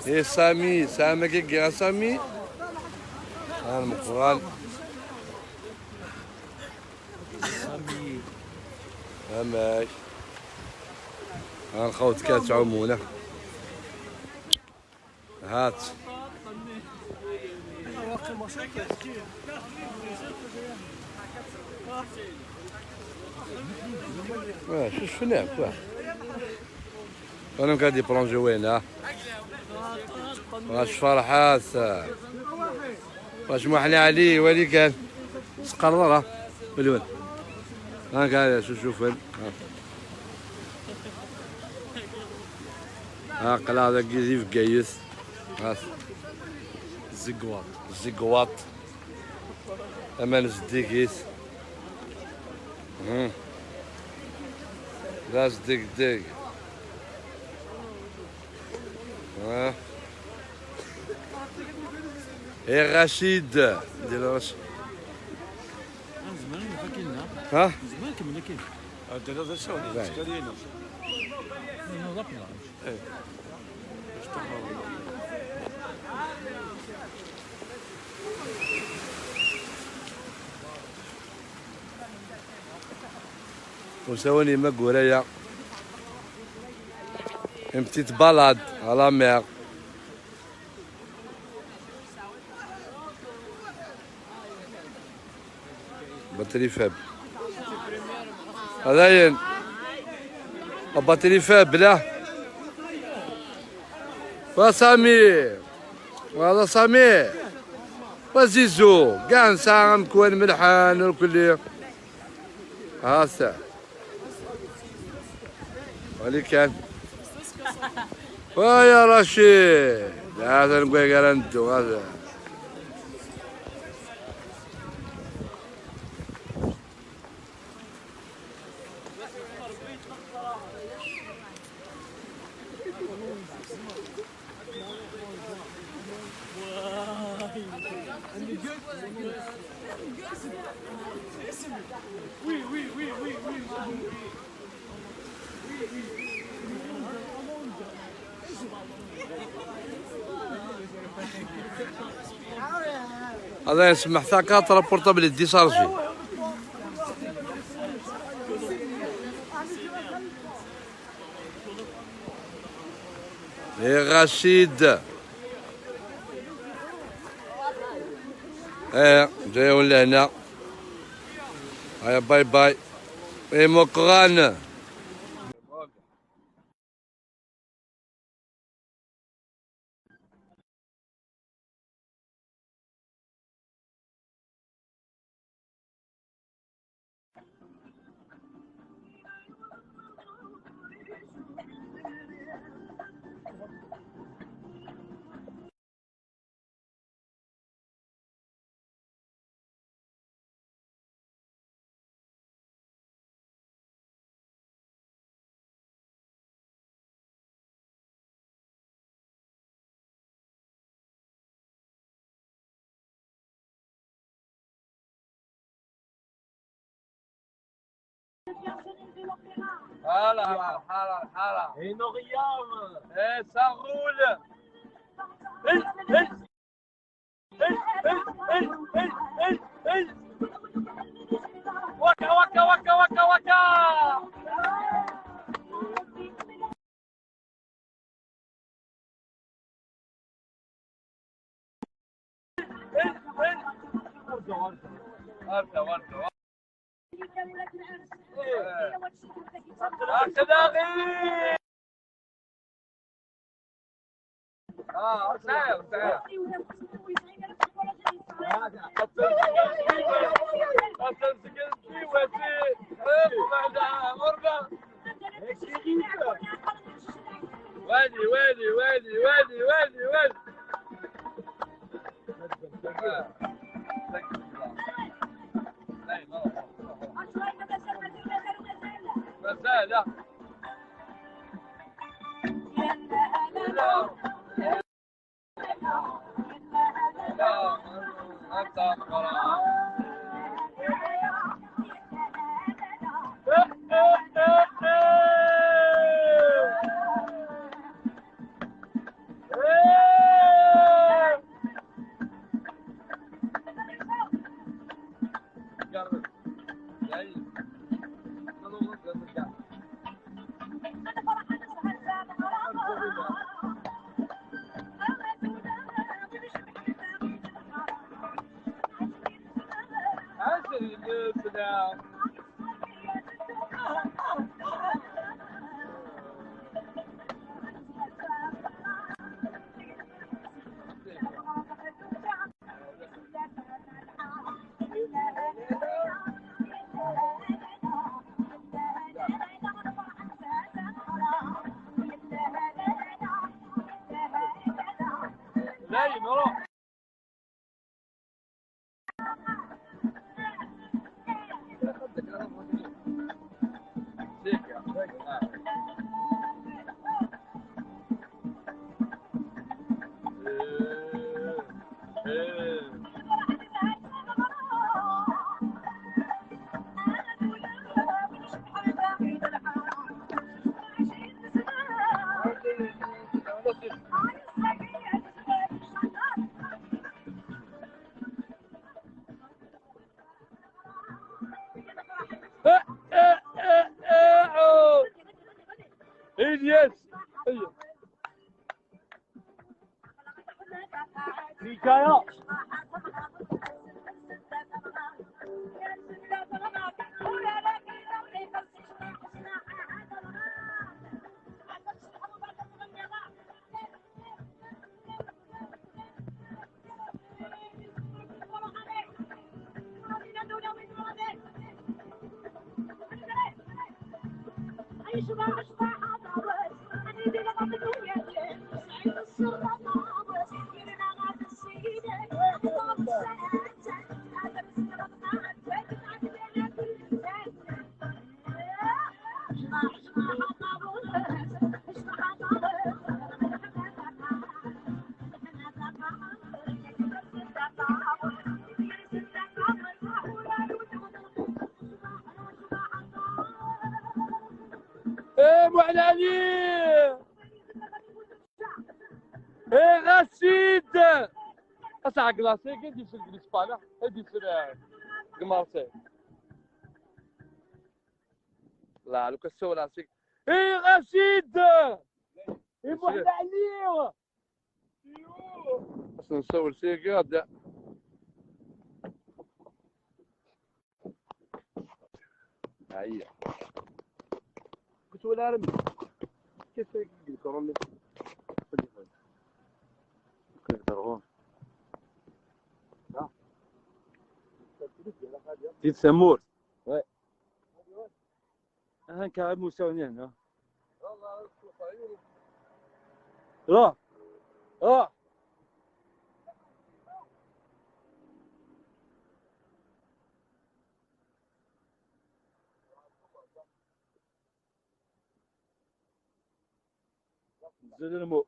ايه سامي سامي كي سامي المقران سامي ماشي الخوت كات عمونه هات واش شفناك انا قاعد يبرونجي وين ها واش فرحات واش محلي عليه ولي كان سقرر بالون ها قاعد شوف ها قلا هذا كيزيف كايس ها زيكوات امان زديكيس لا زديك ها يا رشيد ديال رشيد زمان ما كايننا ها زمان كملنا كاين دابا هذا الشغل ديالنا نضربنا وسووني ما قرايه une petite balade à la mer. Batterie faible. هذاين الباتري faible لا وسمير وهذا سمير وزيزو كاع نساعة مكوان ملحان والكل هاسا ولي كان ويا رشيد هذا نقول قرنتو هذا هذا يسمح ثاكاترا بورتابل دي شارجي يا رشيد جاي ولا هنا هيا باي باي اي مقران حالا هنا غيام ça roule وكا وكا وكا وكا وكا ارجع هكذا غير سعر وادي وادي وادي وادي وادي وادي لا نايم روح. إلياس حكاية ايه معلالي ايه غسيد اسع كلاسي قد يصير بالاسبانيا قد يصير قمارسي لا لو كسو راسك ايه غسيد ايه معلالي بس نصور سيقي هذا هيا كنت ولا رمي كيف يقدرون يقدرون تيت سمور وي انا كعب مساونين ها لا اه زين المو